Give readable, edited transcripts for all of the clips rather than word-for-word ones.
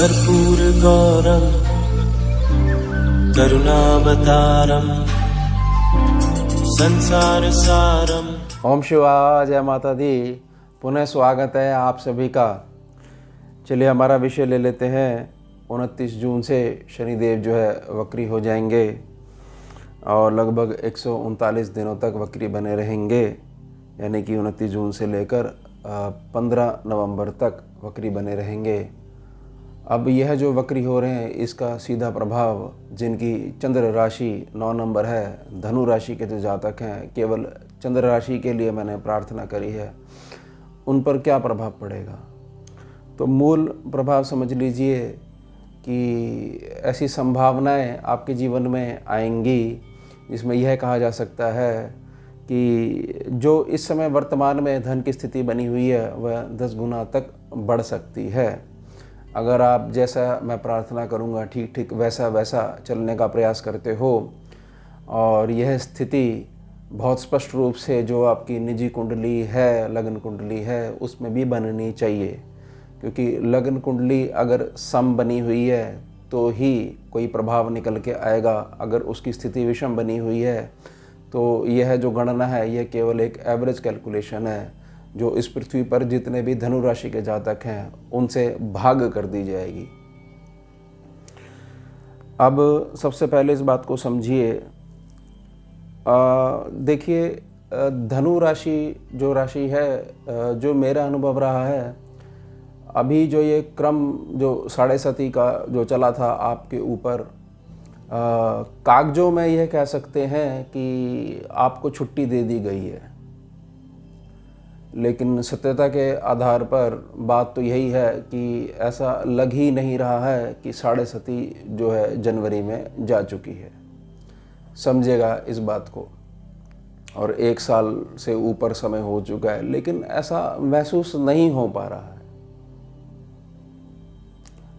कर्पूरगौरं करुणावतारं संसारसारं। ओम शिवाय, जय माता दी। पुनः स्वागत है आप सभी का। चलिए हमारा विषय ले लेते हैं। 29 जून से शनिदेव जो है वक्री हो जाएंगे और लगभग 139 दिनों तक वक्री बने रहेंगे, यानी कि 29 जून से लेकर 15 नवंबर तक वक्री बने रहेंगे। अब यह जो वक्री हो रहे हैं इसका सीधा प्रभाव जिनकी चंद्र राशि 9 नंबर है, धनु राशि के जो जातक हैं, केवल चंद्र राशि के लिए मैंने प्रार्थना करी है, उन पर क्या प्रभाव पड़ेगा। तो मूल प्रभाव समझ लीजिए कि ऐसी संभावनाएं आपके जीवन में आएंगी जिसमें यह कहा जा सकता है कि जो इस समय वर्तमान में धन की स्थिति बनी हुई है वह 10 गुना तक बढ़ सकती है। अगर आप जैसा मैं प्रार्थना करूंगा ठीक ठीक वैसा वैसा चलने का प्रयास करते हो और यह स्थिति बहुत स्पष्ट रूप से जो आपकी निजी कुंडली है, लग्न कुंडली है, उसमें भी बननी चाहिए, क्योंकि लग्न कुंडली अगर सम बनी हुई है तो ही कोई प्रभाव निकल के आएगा। अगर उसकी स्थिति विषम बनी हुई है तो यह जो गणना है यह केवल एक एवरेज कैलकुलेशन है जो इस पृथ्वी पर जितने भी धनु राशि के जातक हैं उनसे भाग कर दी जाएगी। अब सबसे पहले इस बात को समझिए। देखिए, धनु राशि जो राशि है, जो मेरा अनुभव रहा है, अभी जो ये क्रम जो 7.5 का जो चला था आपके ऊपर, कागजों में यह कह सकते हैं कि आपको छुट्टी दे दी गई है, लेकिन सत्यता के आधार पर बात तो यही है कि ऐसा लग ही नहीं रहा है कि 7.5 जो है जनवरी में जा चुकी है। समझेगा इस बात को। और 1 साल से ऊपर समय हो चुका है, लेकिन ऐसा महसूस नहीं हो पा रहा है।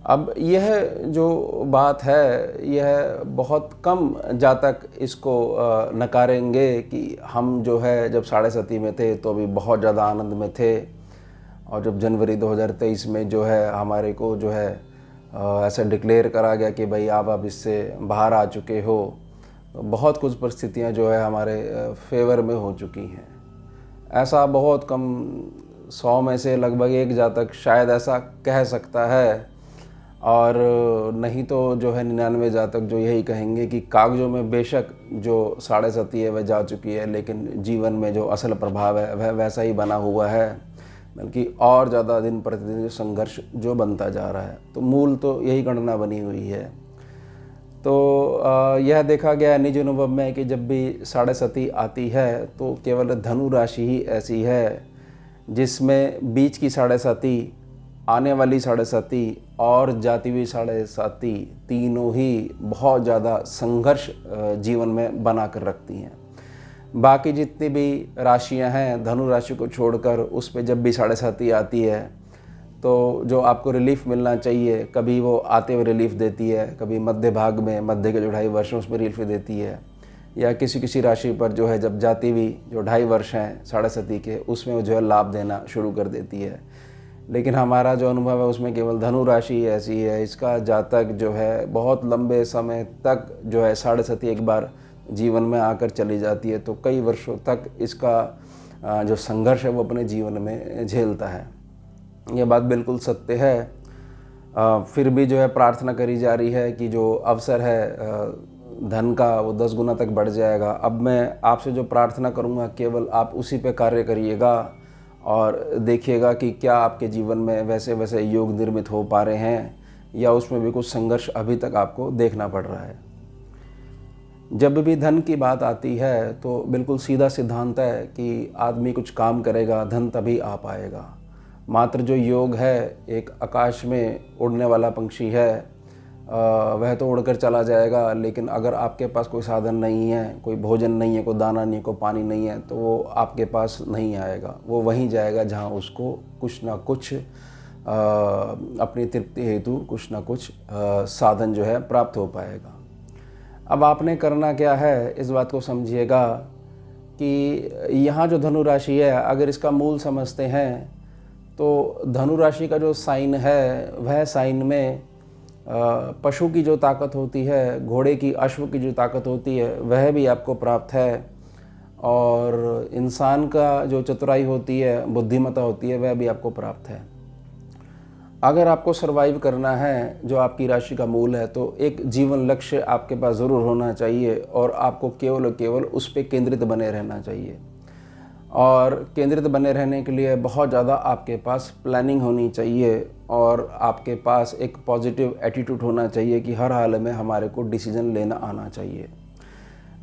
अब यह जो बात है यह बहुत कम जातक इसको नकारेंगे कि हम जो है जब 7.5 में थे तो अभी बहुत ज़्यादा आनंद में थे, और जब जनवरी 2023 में जो है हमारे को जो है ऐसा डिक्लेयर करा गया कि भाई आप अब इससे बाहर आ चुके हो, तो बहुत कुछ परिस्थितियां जो है हमारे फेवर में हो चुकी हैं। ऐसा बहुत कम, 100 में से लगभग 1 जातक शायद ऐसा कह सकता है, और नहीं तो जो है 99 जातक जो यही कहेंगे कि कागजों में बेशक जो 7.5 है वह जा चुकी है, लेकिन जीवन में जो असल प्रभाव है वह वैसा ही बना हुआ है, बल्कि और ज़्यादा दिन प्रतिदिन जो संघर्ष जो बनता जा रहा है। तो मूल तो यही गणना बनी हुई है। तो यह देखा गया निज अनुभव में कि जब भी 7.5 आती है तो केवल धनु राशि ही ऐसी है जिसमें बीच की 7.5, आने वाली 7.5 और जाती हुई 7.5 तीनों ही बहुत ज़्यादा संघर्ष जीवन में बना कर रखती हैं। बाकी जितनी भी राशियां हैं धनु राशि को छोड़कर, उस पर जब भी 7.5 आती है तो जो आपको रिलीफ मिलना चाहिए, कभी वो आते हुए रिलीफ देती है, कभी मध्य भाग में, मध्य के जो 2.5 वर्ष हैं उसमें रिलीफ देती है, या किसी किसी राशि पर जो है जब जाती हुई जो 2.5 वर्ष हैं 7.5 के, उसमें वो जो है लाभ देना शुरू कर देती है। लेकिन हमारा जो अनुभव है उसमें केवल धनु राशि ऐसी है, इसका जातक जो है बहुत लंबे समय तक जो है 7.5 एक बार जीवन में आकर चली जाती है, तो कई वर्षों तक इसका जो संघर्ष है वो अपने जीवन में झेलता है। ये बात बिल्कुल सत्य है। फिर भी जो है प्रार्थना करी जा रही है कि जो अवसर है धन का वो 10 गुना तक बढ़ जाएगा। अब मैं आपसे जो प्रार्थना करूँगा केवल आप उसी पे कार्य करिएगा और देखिएगा कि क्या आपके जीवन में वैसे वैसे योग निर्मित हो पा रहे हैं या उसमें भी कुछ संघर्ष अभी तक आपको देखना पड़ रहा है। जब भी धन की बात आती है तो बिल्कुल सीधा सिद्धांत है कि आदमी कुछ काम करेगा धन तभी आ पाएगा। मात्र जो योग है, एक आकाश में उड़ने वाला पंक्षी है, वह तो उड़कर चला जाएगा, लेकिन अगर आपके पास कोई साधन नहीं है, कोई भोजन नहीं है, कोई दाना नहीं है, कोई पानी नहीं है, तो वो आपके पास नहीं आएगा। वो वहीं जाएगा जहाँ उसको कुछ ना कुछ अपनी तृप्ति हेतु कुछ ना कुछ साधन जो है प्राप्त हो पाएगा। अब आपने करना क्या है, इस बात को समझिएगा कि यहाँ जो धनु राशि है, अगर इसका मूल समझते हैं तो धनु राशि का जो साइन है वह साइन में पशु की जो ताकत होती है, घोड़े की, अश्व की जो ताकत होती है, वह भी आपको प्राप्त है। और इंसान का जो चतुराई होती है, बुद्धिमत्ता होती है, वह भी आपको प्राप्त है। अगर आपको सरवाइव करना है, जो आपकी राशि का मूल है, तो एक जीवन लक्ष्य आपके पास ज़रूर होना चाहिए और आपको केवल और केवल उस पर केंद्रित बने रहना चाहिए। और केंद्रित बने रहने के लिए बहुत ज़्यादा आपके पास प्लानिंग होनी चाहिए और आपके पास एक पॉजिटिव एटीट्यूड होना चाहिए कि हर हाल में हमारे को डिसीजन लेना आना चाहिए।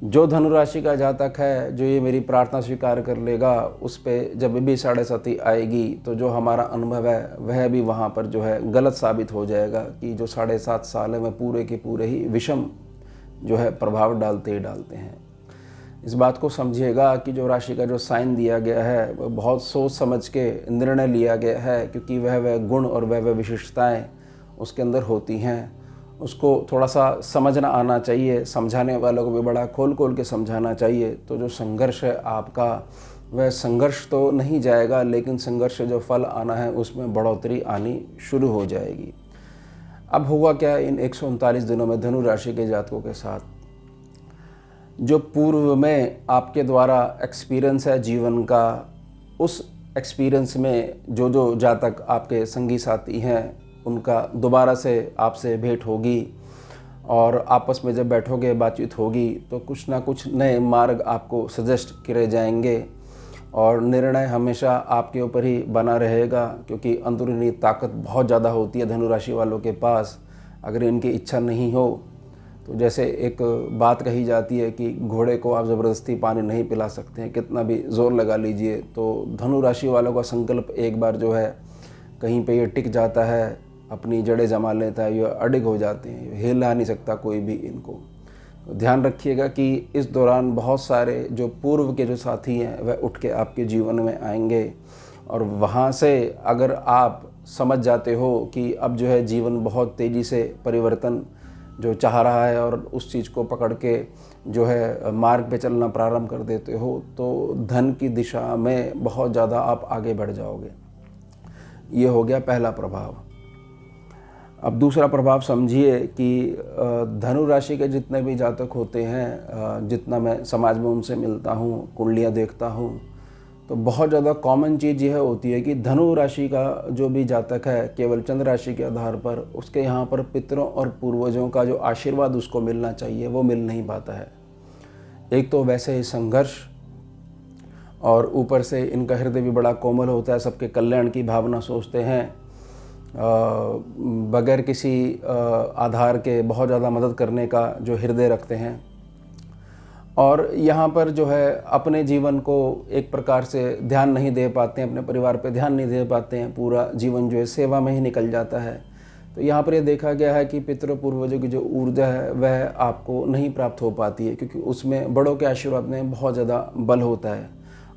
जो धनु राशि का जातक है, जो ये मेरी प्रार्थना स्वीकार कर लेगा, उस पे जब भी 7.5 आएगी तो जो हमारा अनुभव है वह भी वहाँ पर जो है गलत साबित हो जाएगा कि जो 7.5 साल है वह पूरे के पूरे ही विषम जो है प्रभाव डालते ही डालते हैं। इस बात को समझिएगा कि जो राशि का जो साइन दिया गया है वह बहुत सोच समझ के निर्णय लिया गया है, क्योंकि वह गुण और वह विशेषताएँ उसके अंदर होती हैं। उसको थोड़ा सा समझना आना चाहिए, समझाने वालों को भी बड़ा खोल खोल के समझाना चाहिए। तो जो संघर्ष है आपका, वह संघर्ष तो नहीं जाएगा, लेकिन संघर्ष से जो फल आना है उसमें बढ़ोतरी आनी शुरू हो जाएगी। अब होगा क्या इन 139 दिनों में धनु राशि के जातकों के साथ? जो पूर्व में आपके द्वारा एक्सपीरियंस है जीवन का, उस एक्सपीरियंस में जो जातक आपके संगी साथी हैं, उनका दोबारा से आपसे भेंट होगी और आपस में जब बैठोगे, बातचीत होगी, तो कुछ ना कुछ नए मार्ग आपको सजेस्ट करे जाएंगे और निर्णय हमेशा आपके ऊपर ही बना रहेगा, क्योंकि अंदरूनी ताकत बहुत ज़्यादा होती है धनु राशि वालों के पास। अगर इनकी इच्छा नहीं हो तो जैसे एक बात कही जाती है कि घोड़े को आप ज़बरदस्ती पानी नहीं पिला सकते हैं, कितना भी ज़ोर लगा लीजिए। तो धनु राशि वालों का संकल्प एक बार जो है कहीं पे ये टिक जाता है, अपनी जड़ें जमा लेता है, ये अडिग हो जाते हैं, हिला नहीं सकता कोई भी इनको। तो ध्यान रखिएगा कि इस दौरान बहुत सारे जो पूर्व के जो साथी हैं वह उठ के आपके जीवन में आएंगे और वहाँ से अगर आप समझ जाते हो कि अब जो है जीवन बहुत तेज़ी से परिवर्तन जो चाह रहा है और उस चीज़ को पकड़ के जो है मार्ग पे चलना प्रारंभ कर देते हो, तो धन की दिशा में बहुत ज़्यादा आप आगे बढ़ जाओगे। ये हो गया पहला प्रभाव। अब दूसरा प्रभाव समझिए कि धनु राशि के जितने भी जातक होते हैं, जितना मैं समाज में उनसे मिलता हूँ, कुंडलियाँ देखता हूँ, तो बहुत ज़्यादा कॉमन चीज़ यह होती है कि धनु राशि का जो भी जातक है, केवल चंद्र राशि के आधार पर उसके यहाँ पर पितरों और पूर्वजों का जो आशीर्वाद उसको मिलना चाहिए वो मिल नहीं पाता है। एक तो वैसे ही संघर्ष, और ऊपर से इनका हृदय भी बड़ा कोमल होता है, सबके कल्याण की भावना सोचते हैं, बगैर किसी आधार के बहुत ज़्यादा मदद करने का जो हृदय रखते हैं। और यहाँ पर जो है अपने जीवन को एक प्रकार से ध्यान नहीं दे पाते हैं, अपने परिवार पे ध्यान नहीं दे पाते हैं, पूरा जीवन जो है सेवा में ही निकल जाता है। तो यहाँ पर ये देखा गया है कि पितरों पूर्वजों की जो ऊर्जा है वह आपको नहीं प्राप्त हो पाती है, क्योंकि उसमें बड़ों के आशीर्वाद में बहुत ज़्यादा बल होता है।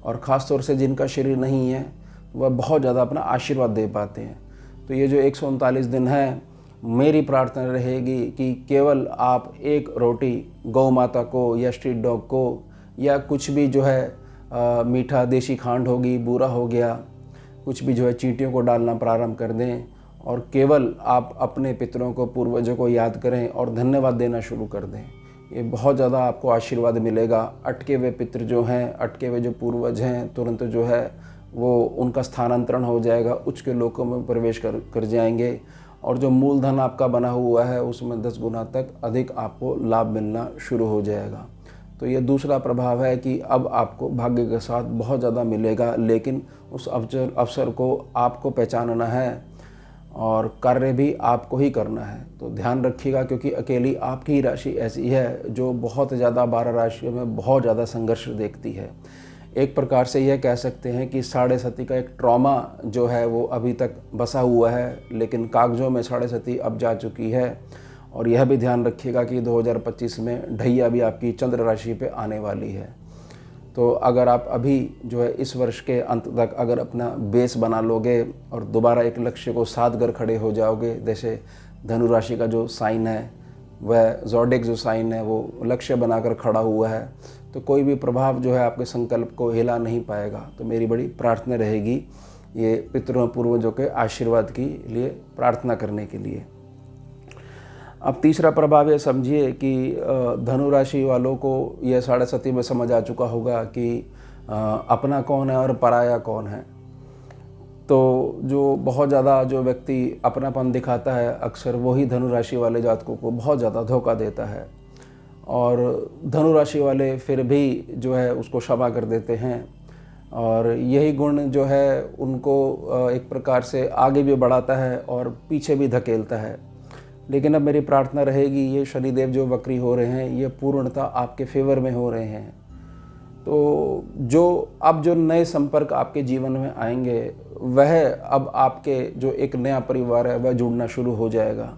और ख़ास तौर से जिनका शरीर नहीं है वह बहुत ज़्यादा अपना आशीर्वाद दे पाते हैं। तो ये जो 139 दिन है, मेरी प्रार्थना रहेगी कि केवल आप एक रोटी गौ माता को या स्ट्रीट डॉग को या कुछ भी जो है मीठा देसी खांड होगी, बूरा हो गया, कुछ भी जो है चींटियों को डालना प्रारंभ कर दें और केवल आप अपने पितरों को, पूर्वजों को याद करें और धन्यवाद देना शुरू कर दें। ये बहुत ज़्यादा आपको आशीर्वाद मिलेगा। अटके हुए पितृ जो हैं, अटके हुए जो पूर्वज हैं, तुरंत जो है वो उनका स्थानांतरण हो जाएगा, उच्च के लोकों में प्रवेश कर जाएंगे और जो मूलधन आपका बना हुआ है उसमें 10 गुना तक अधिक आपको लाभ मिलना शुरू हो जाएगा। तो ये दूसरा प्रभाव है कि अब आपको भाग्य के साथ बहुत ज़्यादा मिलेगा, लेकिन उस अवसर को आपको पहचानना है और कार्य भी आपको ही करना है। तो ध्यान रखिएगा, क्योंकि अकेली आपकी ही राशि ऐसी है जो बहुत ज़्यादा 12 राशियों में बहुत ज़्यादा संघर्ष देखती है। एक प्रकार से यह कह सकते हैं कि 7.5 का एक ट्रॉमा जो है वो अभी तक बसा हुआ है, लेकिन कागज़ों में 7.5 अब जा चुकी है। और यह भी ध्यान रखिएगा कि 2025 में ढैया भी आपकी चंद्र राशि पे आने वाली है। तो अगर आप अभी जो है इस वर्ष के अंत तक अगर अपना बेस बना लोगे और दोबारा एक लक्ष्य को साध कर खड़े हो जाओगे, जैसे धनु राशि का जो साइन है वह ज़ोडिएक जो साइन है वो लक्ष्य बनाकर खड़ा हुआ है, तो कोई भी प्रभाव जो है आपके संकल्प को हिला नहीं पाएगा। तो मेरी बड़ी प्रार्थना रहेगी ये पितरों पूर्वजों के आशीर्वाद के लिए प्रार्थना करने के लिए। अब तीसरा प्रभाव ये समझिए कि धनु राशि वालों को यह 7.5 में समझ आ चुका होगा कि अपना कौन है और पराया कौन है। तो जो बहुत ज़्यादा जो व्यक्ति अपनापन दिखाता है, अक्सर वही धनु राशि वाले जातकों को बहुत ज़्यादा धोखा देता है, और धनु राशि वाले फिर भी जो है उसको क्षमा कर देते हैं, और यही गुण जो है उनको एक प्रकार से आगे भी बढ़ाता है और पीछे भी धकेलता है। लेकिन अब मेरी प्रार्थना रहेगी, ये शनिदेव जो वक्री हो रहे हैं ये पूर्णतः आपके फेवर में हो रहे हैं। तो जो नए संपर्क आपके जीवन में आएंगे, वह अब आपके जो एक नया परिवार है वह जुड़ना शुरू हो जाएगा,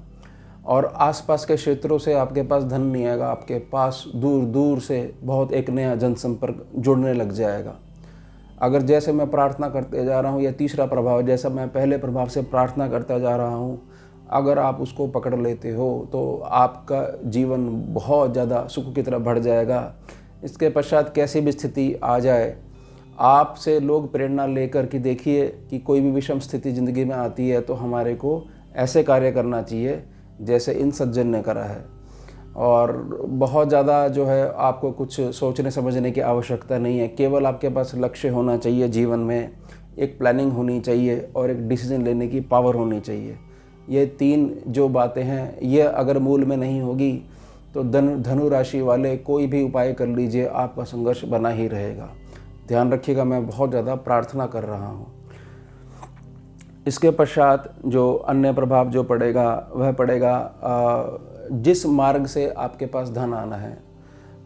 और आसपास के क्षेत्रों से आपके पास धन नहीं आएगा, आपके पास दूर दूर से बहुत एक नया जनसंपर्क जुड़ने लग जाएगा। अगर जैसे मैं प्रार्थना करते जा रहा हूँ, या तीसरा प्रभाव जैसा मैं पहले प्रभाव से प्रार्थना करता जा रहा हूँ, अगर आप उसको पकड़ लेते हो तो आपका जीवन बहुत ज़्यादा सुख की तरफ बढ़ जाएगा। इसके पश्चात कैसी भी स्थिति आ जाए, आपसे लोग प्रेरणा लेकर कि देखिए कि कोई भी विषम स्थिति ज़िंदगी में आती है तो हमारे को ऐसे कार्य करना चाहिए जैसे इन सज्जन ने करा है। और बहुत ज़्यादा जो है आपको कुछ सोचने समझने की आवश्यकता नहीं है, केवल आपके पास लक्ष्य होना चाहिए, जीवन में एक प्लानिंग होनी चाहिए और एक डिसीजन लेने की पावर होनी चाहिए। ये 3 जो बातें हैं, ये अगर मूल में नहीं होगी तो धनु राशि वाले कोई भी उपाय कर लीजिए, आपका संघर्ष बना ही रहेगा। ध्यान रखिएगा, मैं बहुत ज़्यादा प्रार्थना कर रहा हूँ। इसके पश्चात जो अन्य प्रभाव जो पड़ेगा वह पड़ेगा जिस मार्ग से आपके पास धन आना है।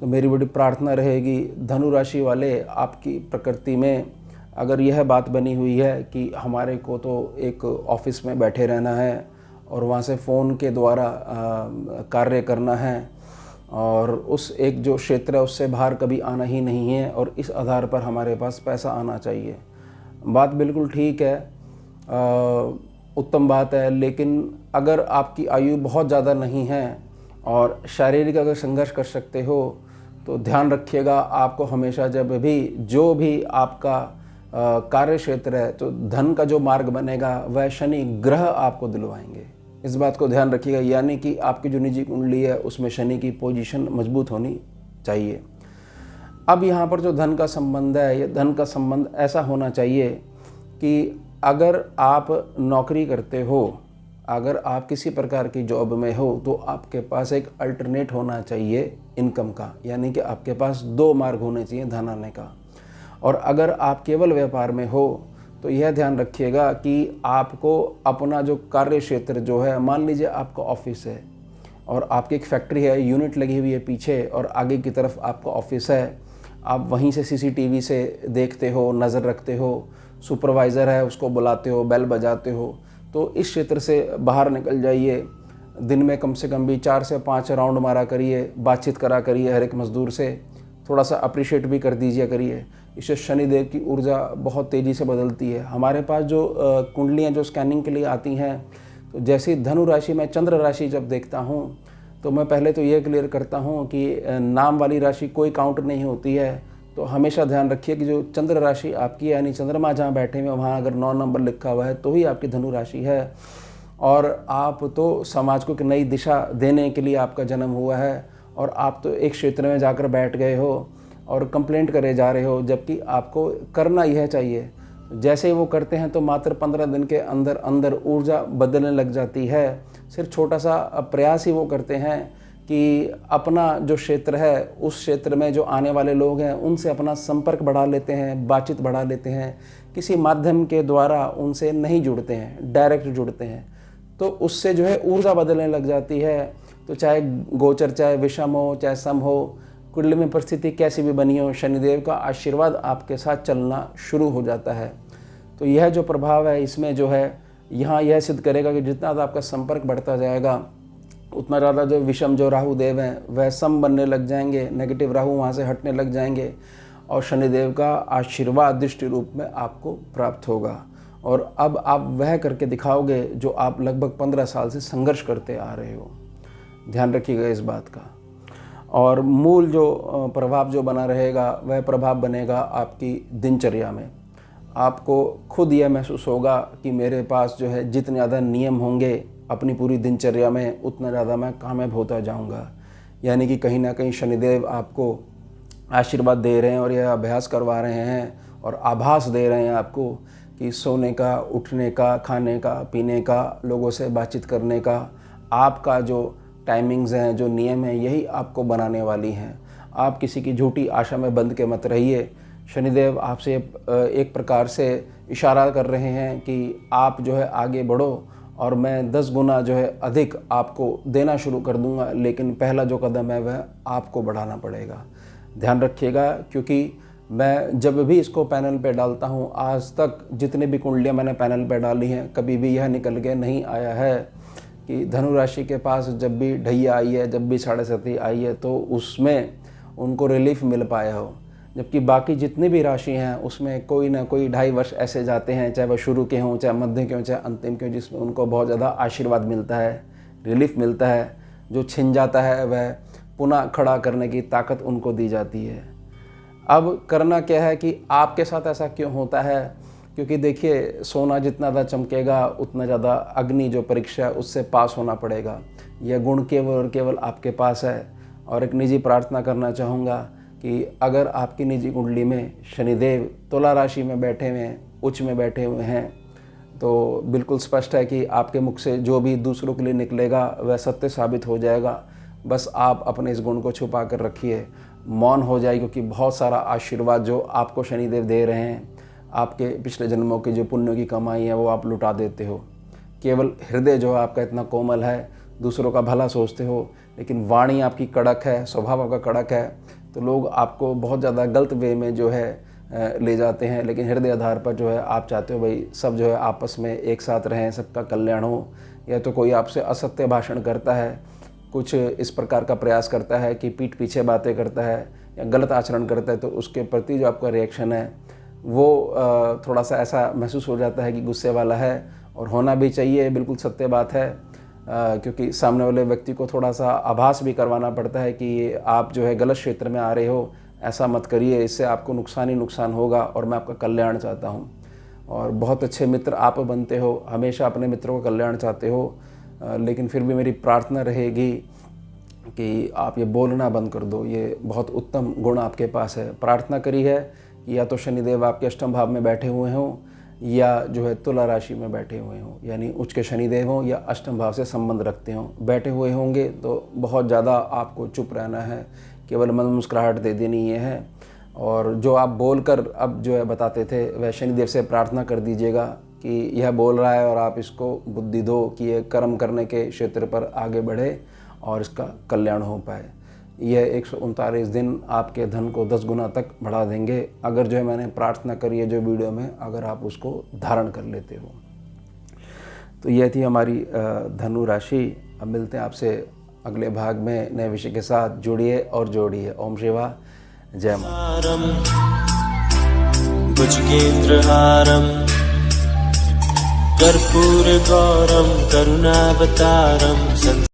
तो मेरी बड़ी प्रार्थना रहेगी, धनु राशि वाले, आपकी प्रकृति में अगर यह बात बनी हुई है कि हमारे को तो एक ऑफिस में बैठे रहना है और वहाँ से फ़ोन के द्वारा कार्य करना है, और उस एक जो क्षेत्र है उससे बाहर कभी आना ही नहीं है, और इस आधार पर हमारे पास पैसा आना चाहिए। बात बिल्कुल ठीक है, उत्तम बात है। लेकिन अगर आपकी आयु बहुत ज़्यादा नहीं है और शारीरिक अगर संघर्ष कर सकते हो, तो ध्यान रखिएगा, आपको हमेशा जब भी जो भी आपका कार्य क्षेत्र है, तो धन का जो मार्ग बनेगा वह शनि ग्रह आपको दिलवाएंगे। इस बात को ध्यान रखिएगा, यानी कि आपकी जो निजी कुंडली है उसमें शनि की पोजीशन मजबूत होनी चाहिए। अब यहाँ पर जो धन का संबंध है, ये धन का संबंध ऐसा होना चाहिए कि अगर आप नौकरी करते हो, अगर आप किसी प्रकार की जॉब में हो, तो आपके पास एक अल्टरनेट होना चाहिए इनकम का, यानी कि आपके पास 2 मार्ग होने चाहिए धन आने का। और अगर आप केवल व्यापार में हो तो यह ध्यान रखिएगा कि आपको अपना जो कार्य क्षेत्र जो है, मान लीजिए आपका ऑफिस है और आपकी एक फैक्ट्री है, यूनिट लगी हुई है पीछे और आगे की तरफ आपका ऑफिस है, आप वहीं से सीसीटीवी से देखते हो, नज़र रखते हो, सुपरवाइज़र है उसको बुलाते हो, बेल बजाते हो, तो इस क्षेत्र से बाहर निकल जाइए। दिन में कम से कम भी 4 से 5 राउंड मारा करिए, बातचीत करा करिए हर एक मज़दूर से, थोड़ा सा अप्रिशिएट भी कर दीजिए करिए। इससे शनिदेव की ऊर्जा बहुत तेज़ी से बदलती है। हमारे पास जो कुंडलियाँ जो स्कैनिंग के लिए आती हैं, तो जैसी धनु राशि में चंद्र राशि जब देखता हूँ, तो मैं पहले तो ये क्लियर करता हूँ कि नाम वाली राशि कोई काउंट नहीं होती है। तो हमेशा ध्यान रखिए कि जो चंद्र राशि आपकी, यानी चंद्रमा जहाँ बैठे हुए वहाँ अगर 9 नंबर लिखा हुआ है तो ही आपकी धनु राशि है, और आप तो समाज को एक नई दिशा देने के लिए आपका जन्म हुआ है, और आप तो एक क्षेत्र में जाकर बैठ गए हो और कंप्लेंट करे जा रहे हो, जबकि आपको करना यह चाहिए। जैसे ही वो करते हैं तो मात्र 15 दिन के अंदर अंदर ऊर्जा बदलने लग जाती है। सिर्फ छोटा सा प्रयास ही वो करते हैं कि अपना जो क्षेत्र है उस क्षेत्र में जो आने वाले लोग हैं उनसे अपना संपर्क बढ़ा लेते हैं, बातचीत बढ़ा लेते हैं, किसी माध्यम के द्वारा उनसे नहीं जुड़ते हैं, डायरेक्ट जुड़ते हैं, तो उससे जो है ऊर्जा बदलने लग जाती है। तो चाहे गोचर, चाहे विषम हो, चाहे सम हो, कुंडली में परिस्थिति कैसी भी बनी हो, शनिदेव का आशीर्वाद आपके साथ चलना शुरू हो जाता है। तो यह जो प्रभाव है इसमें जो है यहाँ यह सिद्ध करेगा कि जितना आपका संपर्क बढ़ता जाएगा उतना ज़्यादा जो विषम जो राहु देव हैं वह सम बनने लग जाएंगे, नेगेटिव राहु वहाँ से हटने लग जाएंगे, और शनिदेव का आशीर्वाद दृष्टि रूप में आपको प्राप्त होगा। और अब आप वह करके दिखाओगे जो आप लगभग 15 साल से संघर्ष करते आ रहे हो। ध्यान रखिएगा इस बात का। और मूल जो प्रभाव जो बना रहेगा वह प्रभाव बनेगा आपकी दिनचर्या में। आपको खुद यह महसूस होगा कि मेरे पास जो है जितने ज़्यादा नियम होंगे अपनी पूरी दिनचर्या में उतना ज़्यादा मैं कामयाब होता जाऊँगा। यानी कि कहीं ना कहीं शनिदेव आपको आशीर्वाद दे रहे हैं और यह अभ्यास करवा रहे हैं और आभास दे रहे हैं आपको कि सोने का, उठने का, खाने का, पीने का, लोगों से बातचीत करने का, आपका जो टाइमिंग्स हैं, जो नियम हैं, यही आपको बनाने वाली हैं। आप किसी की झूठी आशा में बंध के मत रहिए। शनिदेव आपसे एक प्रकार से इशारा कर रहे हैं कि आप जो है आगे बढ़ो और मैं 10 गुना जो है अधिक आपको देना शुरू कर दूंगा, लेकिन पहला जो कदम है वह आपको बढ़ाना पड़ेगा। ध्यान रखिएगा, क्योंकि मैं जब भी इसको पैनल पे डालता हूँ, आज तक जितने भी कुंडलियाँ मैंने पैनल पे डाली हैं, कभी भी यह निकल के नहीं आया है कि धनु राशि के पास जब भी ढैया आई है, जब भी 7.5 आई है, तो उसमें उनको रिलीफ मिल पाया हो। जबकि बाकी जितनी भी राशि हैं उसमें कोई ना कोई 2.5 वर्ष ऐसे जाते हैं, चाहे वह शुरू के हों, चाहे मध्य के हों, चाहे अंतिम के हों, जिसमें उनको बहुत ज़्यादा आशीर्वाद मिलता है, रिलीफ मिलता है। जो छिन जाता है वह पुनः खड़ा करने की ताकत उनको दी जाती है। अब करना क्या है कि आपके साथ ऐसा क्यों होता है? क्योंकि देखिए, सोना जितना ज़्यादा चमकेगा उतना ज़्यादा अग्नि जो परीक्षा है उससे पास होना पड़ेगा। यह गुण केवल और केवल आपके पास है। और एक निजी प्रार्थना करना चाहूँगा कि अगर आपकी निजी कुंडली में शनिदेव तुला राशि में बैठे हुए हैं, उच्च में बैठे हुए हैं, तो बिल्कुल स्पष्ट है कि आपके मुख से जो भी दूसरों के लिए निकलेगा वह सत्य साबित हो जाएगा। बस आप अपने इस गुण को छुपा कर रखिए, मौन हो जाए, क्योंकि बहुत सारा आशीर्वाद जो आपको शनिदेव दे रहे हैं, आपके पिछले जन्मों की जो पुण्यों की कमाई है वो आप लुटा देते हो। केवल हृदय जो है आपका इतना कोमल है, दूसरों का भला सोचते हो, लेकिन वाणी आपकी कड़क है, स्वभाव आपका कड़क है, तो लोग आपको बहुत ज़्यादा गलत वे में जो है ले जाते हैं। लेकिन हृदय आधार पर जो है आप चाहते हो भाई सब जो है आपस में एक साथ रहें, सबका कल्याण हो। या तो कोई आपसे असत्य भाषण करता है, कुछ इस प्रकार का प्रयास करता है कि पीठ पीछे बातें करता है या गलत आचरण करता है, तो उसके प्रति जो आपका रिएक्शन है वो थोड़ा सा ऐसा महसूस हो जाता है कि गुस्से वाला है, और होना भी चाहिए, बिल्कुल सत्य बात है। क्योंकि सामने वाले व्यक्ति को थोड़ा सा आभास भी करवाना पड़ता है कि आप जो है गलत क्षेत्र में आ रहे हो, ऐसा मत करिए, इससे आपको नुकसान ही नुकसान होगा और मैं आपका कल्याण चाहता हूँ। और बहुत अच्छे मित्र आप बनते हो, हमेशा अपने मित्रों का कल्याण चाहते हो, लेकिन फिर भी मेरी प्रार्थना रहेगी कि आप ये बोलना बंद कर दो। ये बहुत उत्तम गुण आपके पास है। प्रार्थना करी है कि या तो शनिदेव आपके अष्टम भाव में बैठे हुए हों या जो है तुला राशि में बैठे हुए हों, यानी उच्च के शनिदेव हों या अष्टम भाव से संबंध रखते हों। बैठे हुए होंगे तो बहुत ज़्यादा आपको चुप रहना है, केवल मन मुस्कुराहट दे देनी ये है। और जो आप बोलकर अब जो है बताते थे, वह शनिदेव से प्रार्थना कर दीजिएगा कि यह बोल रहा है और आप इसको बुद्धि दो कि ये कर्म करने के क्षेत्र पर आगे बढ़े और इसका कल्याण हो पाए। यह 139 दिन आपके धन को 10 गुना तक बढ़ा देंगे, अगर जो है मैंने प्रार्थना करी है जो वीडियो में, अगर आप उसको धारण कर लेते हो। तो यह थी हमारी धनु राशि। अब मिलते हैं आपसे अगले भाग में नए विषय के साथ। जुड़िए और जोड़िए। ओम शिवा, जय माता। भुजगेन्द्रहारं कर्पूरगौरं करुणावतारं